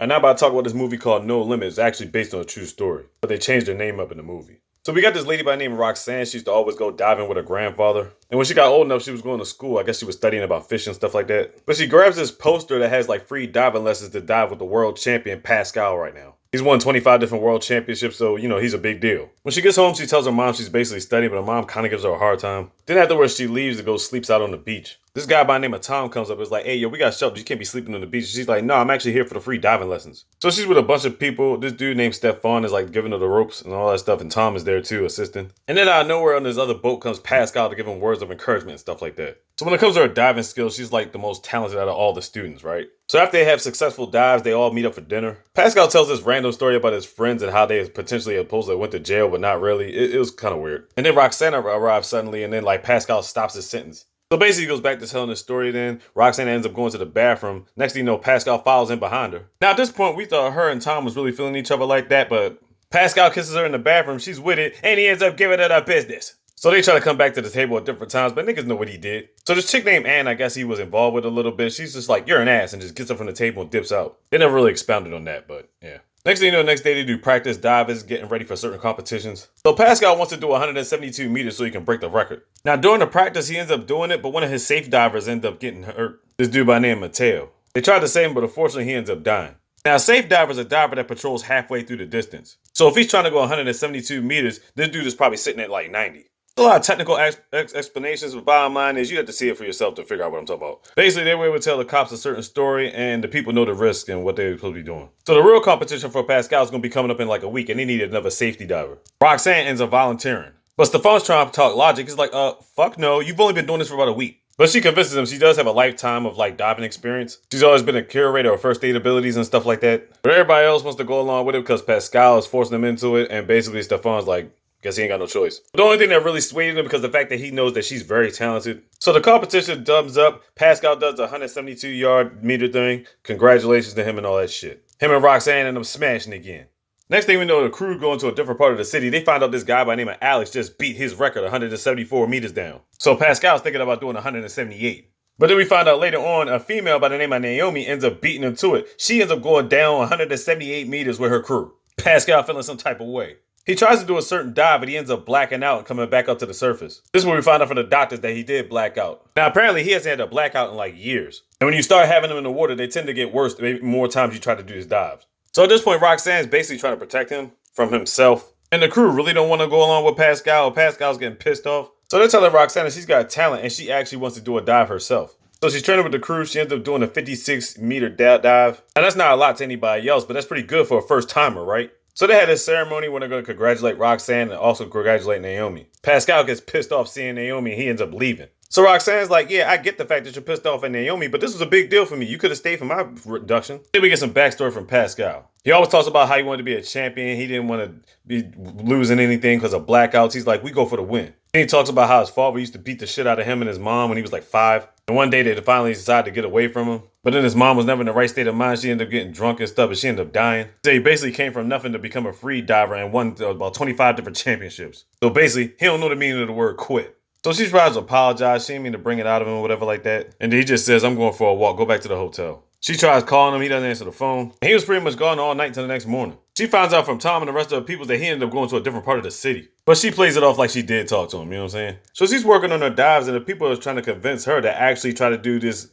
I'm not about to talk about this movie called No Limit. It's actually based on a true story, but they changed their name up in the movie. So we got this lady by the name of Roxana. She used to always go diving with her grandfather. And when she got old enough, she was going to school. I guess she was studying about fish and stuff like that. But she grabs this poster that has like free diving lessons to dive with the world champion Pascual right now. He's won 25 different world championships, so, he's a big deal. When she gets home, she tells her mom she's basically studying, but her mom kind of gives her a hard time. Then afterwards, she leaves and goes sleeps out on the beach. This guy by the name of Tom comes up and is like, hey, yo, we got shelter. You can't be sleeping on the beach. She's like, no, I'm actually here for the free diving lessons. So she's with a bunch of people. This dude named Stefan is like giving her the ropes and all that stuff, and Tom is there too, assisting. And then out of nowhere on this other boat comes Pascal to give him words of encouragement and stuff like that. So when it comes to her diving skills, she's like the most talented out of all the students, right? So after they have successful dives, they all meet up for dinner. Pascal tells this random story about his friends and how they potentially supposedly went to jail, but not really. It was kind of weird. And then Roxana arrives suddenly, and then like Pascal stops his sentence. So basically, he goes back to telling the story then. Roxana ends up going to the bathroom. Next thing you know, Pascal follows in behind her. Now, at this point, we thought her and Tom was really feeling each other like that, but Pascal kisses her in the bathroom. She's with it, and he ends up giving her the business. So they try to come back to the table at different times, but niggas know what he did. So this chick named Anne, I guess he was involved with a little bit. She's just like, you're an ass, and just gets up from the table and dips out. They never really expounded on that, but yeah. Next thing you know, the next day they do practice divers, getting ready for certain competitions. So Pascal wants to do 172 meters so he can break the record. Now during the practice, he ends up doing it, but one of his safe divers ends up getting hurt. This dude by the name of Mateo. They tried to save him, but unfortunately he ends up dying. Now a safe diver is a diver that patrols halfway through the distance. So if he's trying to go 172 meters, this dude is probably sitting at like 90. A lot of technical explanations, but bottom line is you have to see it for yourself to figure out what I'm talking about. Basically, they were able to tell the cops a certain story, and the people know the risk and what they're supposed to be doing. So the real competition for Pascal is going to be coming up in like a week, and they needed another safety diver. Roxanne ends up volunteering. But Stefan's trying to talk logic. He's like, fuck no, you've only been doing this for about a week. But she convinces him she does have a lifetime of like diving experience. She's always been a curator of first aid abilities and stuff like that. But everybody else wants to go along with it because Pascal is forcing them into it, and basically Stefan's like, guess he ain't got no choice. But the only thing that really swayed him because the fact that he knows that she's very talented. So the competition dubs up. Pascal does the 172-yard meter thing. Congratulations to him and all that shit. Him and Roxanne end up smashing again. Next thing we know, the crew going to a different part of the city. They find out this guy by the name of Alex just beat his record 174 meters down. So Pascal's thinking about doing 178. But then we find out later on, a female by the name of Naomi ends up beating him to it. She ends up going down 178 meters with her crew. Pascal feeling some type of way. He tries to do a certain dive, but he ends up blacking out and coming back up to the surface. This is where we find out from the doctors that he did black out. Now, apparently, he hasn't had a blackout in like years. And when you start having them in the water, they tend to get worse maybe more times you try to do his dives. So at this point, Roxanne's basically trying to protect him from himself. And the crew really don't want to go along with Pascal. Pascal's getting pissed off. So they're telling Roxanne she's got talent and she actually wants to do a dive herself. So she's training with the crew. She ends up doing a 56-meter dive. And that's not a lot to anybody else, but that's pretty good for a first timer, right? So they had this ceremony where they're going to congratulate Roxanne and also congratulate Naomi. Pascal gets pissed off seeing Naomi and he ends up leaving. So Roxanne's like, yeah, I get the fact that you're pissed off at Naomi, but this was a big deal for me. You could have stayed for my reduction. Then we get some backstory from Pascal. He always talks about how he wanted to be a champion. He didn't want to be losing anything because of blackouts. He's like, we go for the win. Then he talks about how his father used to beat the shit out of him and his mom when he was like 5. And one day they finally decided to get away from him. But then his mom was never in the right state of mind. She ended up getting drunk and stuff, and she ended up dying. So he basically came from nothing to become a free diver and won about 25 different championships. So basically, he don't know the meaning of the word quit. So she tries to apologize. She didn't mean to bring it out of him or whatever like that. And then he just says, I'm going for a walk. Go back to the hotel. She tries calling him. He doesn't answer the phone. And he was pretty much gone all night until the next morning. She finds out from Tom and the rest of the people that he ended up going to a different part of the city. But she plays it off like she did talk to him, you know what I'm saying? So she's working on her dives and the people are trying to convince her to actually try to do this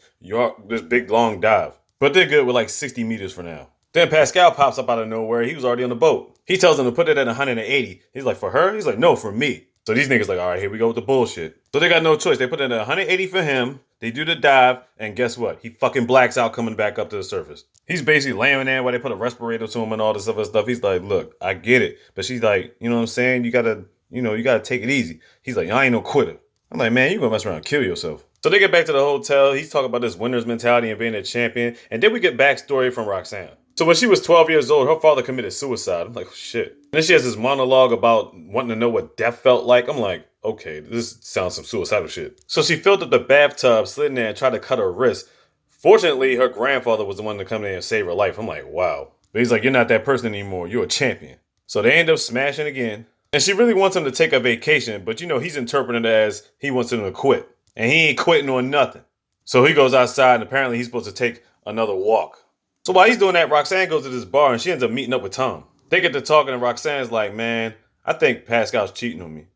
big long dive. But they're good with like 60 meters for now. Then Pascal pops up out of nowhere. He was already on the boat. He tells them to put it at 180. He's like, for her? He's like, no, for me. So these niggas like, all right, here we go with the bullshit. So they got no choice. They put it at 180 for him. They do the dive. And guess what? He fucking blacks out coming back up to the surface. He's basically laying there while they put a respirator to him and all this other stuff. He's like, look, I get it. But she's like, you know what I'm saying? You gotta take it easy. He's like, I ain't no quitter. I'm like, man, you gonna mess around and kill yourself. So they get back to the hotel. He's talking about this winner's mentality and being a champion. And then we get backstory from Roxana. So when she was 12 years old, her father committed suicide. I'm like, oh, shit. And then she has this monologue about wanting to know what death felt like. I'm like, okay, this sounds some suicidal shit. So she filled up the bathtub, slid in there, and tried to cut her wrist. Fortunately, her grandfather was the one to come in and save her life. I'm like, wow. But he's like, you're not that person anymore. You're a champion. So they end up smashing again. And she really wants him to take a vacation, but he's interpreting it as he wants him to quit. And he ain't quitting on nothing. So he goes outside and apparently he's supposed to take another walk. So while he's doing that, Roxanne goes to this bar and she ends up meeting up with Tom. They get to talking and Roxanne's like, man, I think Pascal's cheating on me.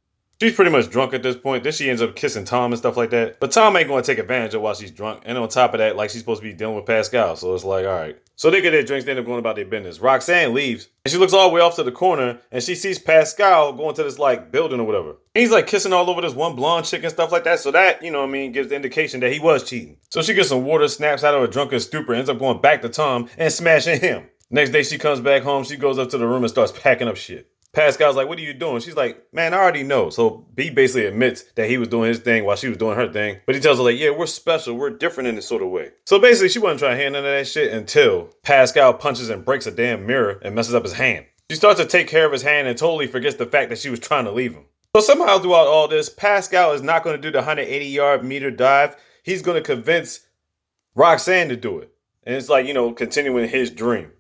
She's pretty much drunk at this point. Then she ends up kissing Tom and stuff like that. But Tom ain't going to take advantage of while she's drunk. And on top of that, like, she's supposed to be dealing with Pascal. So it's like, all right. So they get their drinks. They end up going about their business. Roxanne leaves. And she looks all the way off to the corner. And she sees Pascal going to this, like, building or whatever. And he's, like, kissing all over this one blonde chick and stuff like that. So that, you know what I mean, gives the indication that he was cheating. So she gets some water, snaps out of a drunken stupor, ends up going back to Tom and smashing him. Next day, she comes back home. She goes up to the room and starts packing up shit. Pascal's like, what are you doing? She's like, man, I already know. So B basically admits that he was doing his thing while she was doing her thing. But he tells her like, yeah, we're special. We're different in this sort of way. So basically, she wasn't trying to hear none of that shit until Pascal punches and breaks a damn mirror and messes up his hand. She starts to take care of his hand and totally forgets the fact that she was trying to leave him. So somehow throughout all this, Pascal is not going to do the 180-yard meter dive. He's going to convince Roxanne to do it. And it's like, you know, continuing his dream.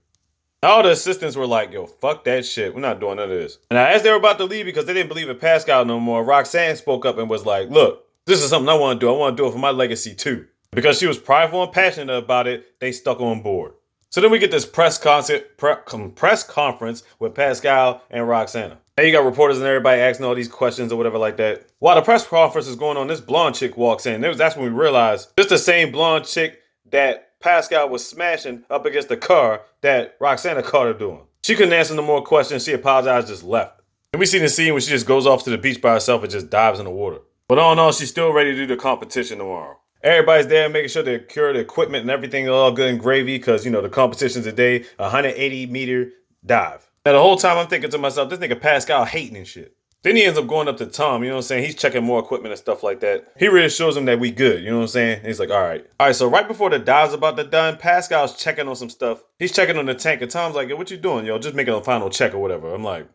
All the assistants were like, yo, fuck that shit. We're not doing none of this. And as they were about to leave because they didn't believe in Pascal no more, Roxanne spoke up and was like, look, this is something I want to do. I want to do it for my legacy too. Because she was prideful and passionate about it, they stuck on board. So then we get this press conference with Pascal and Roxana. And you got reporters and everybody asking all these questions or whatever like that. While the press conference is going on, this blonde chick walks in. That's when we realized this the same blonde chick that Pascal was smashing up against the car that Roxana caught her doing. She couldn't answer no more questions. She apologized, just left. And we see the scene where she just goes off to the beach by herself and just dives in the water. But all in all, she's still ready to do the competition tomorrow. Everybody's there making sure they cure the equipment and everything all good and gravy because, you know, the competition today, 180-meter dive. Now, the whole time I'm thinking to myself, this nigga Pascal hating and shit. Then he ends up going up to Tom, you know what I'm saying? He's checking more equipment and stuff like that. He really shows him that we good, you know what I'm saying? And he's like, all right. All right, so right before the dive's about to done, Pascal's checking on some stuff. He's checking on the tank, and Tom's like, yo, what you doing, yo? Just making a final check or whatever. I'm like,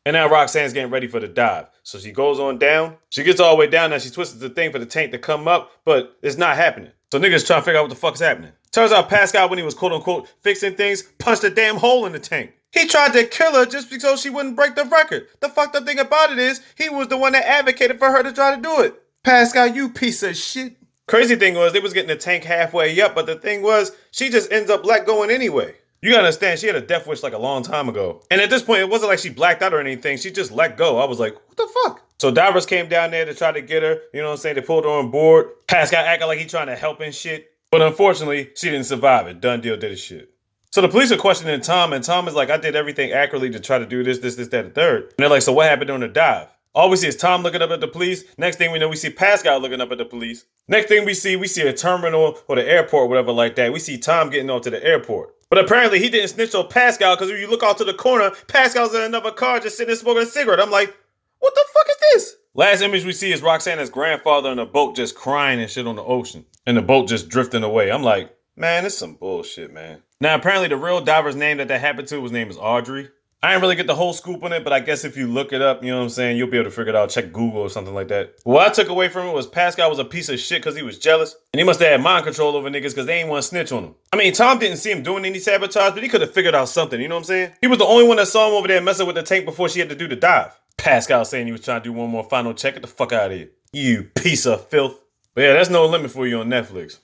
and now Roxanne's getting ready for the dive. So she goes on down. She gets all the way down, and she twists the thing for the tank to come up, but it's not happening. So niggas trying to figure out what the fuck's happening. Turns out Pascal, when he was quote-unquote fixing things, punched a damn hole in the tank. He tried to kill her just so she wouldn't break the record. The fucked up thing about it is, he was the one that advocated for her to try to do it. Pascal, you piece of shit. Crazy thing was, they was getting the tank halfway up, but the thing was, she just ends up let going anyway. You gotta understand, she had a death wish like a long time ago. And at this point, it wasn't like she blacked out or anything. She just let go. I was like, what the fuck? So divers came down there to try to get her. You know what I'm saying? They pulled her on board. Pascal acting like he trying to help and shit. But unfortunately, she didn't survive it. Done deal, did his shit. So the police are questioning Tom, and Tom is like, I did everything accurately to try to do this, that, and third. And they're like, so what happened during the dive? All we see is Tom looking up at the police. Next thing we know, we see Pascal looking up at the police. Next thing we see a terminal or the airport or whatever like that. We see Tom getting on to the airport. But apparently he didn't snitch on Pascal because when you look out to the corner, Pascal's in another car just sitting there smoking a cigarette. I'm like, what the fuck is this? Last image we see is Roxana's grandfather in a boat just crying and shit on the ocean. And the boat just drifting away. I'm like, man, this is some bullshit, man. Now, apparently the real diver's name that happened to, his name is Audrey. I didn't really get the whole scoop on it, but I guess if you look it up, you know what I'm saying, you'll be able to figure it out. Check Google or something like that. What I took away from it was Pascal was a piece of shit because he was jealous. And he must have had mind control over niggas because they ain't want to snitch on him. I mean, Tom didn't see him doing any sabotage, but he could have figured out something, you know what I'm saying? He was the only one that saw him over there messing with the tank before she had to do the dive. Pascal saying he was trying to do one more final check. Get the fuck out of here. You piece of filth. But yeah, that's No Limit for you on Netflix.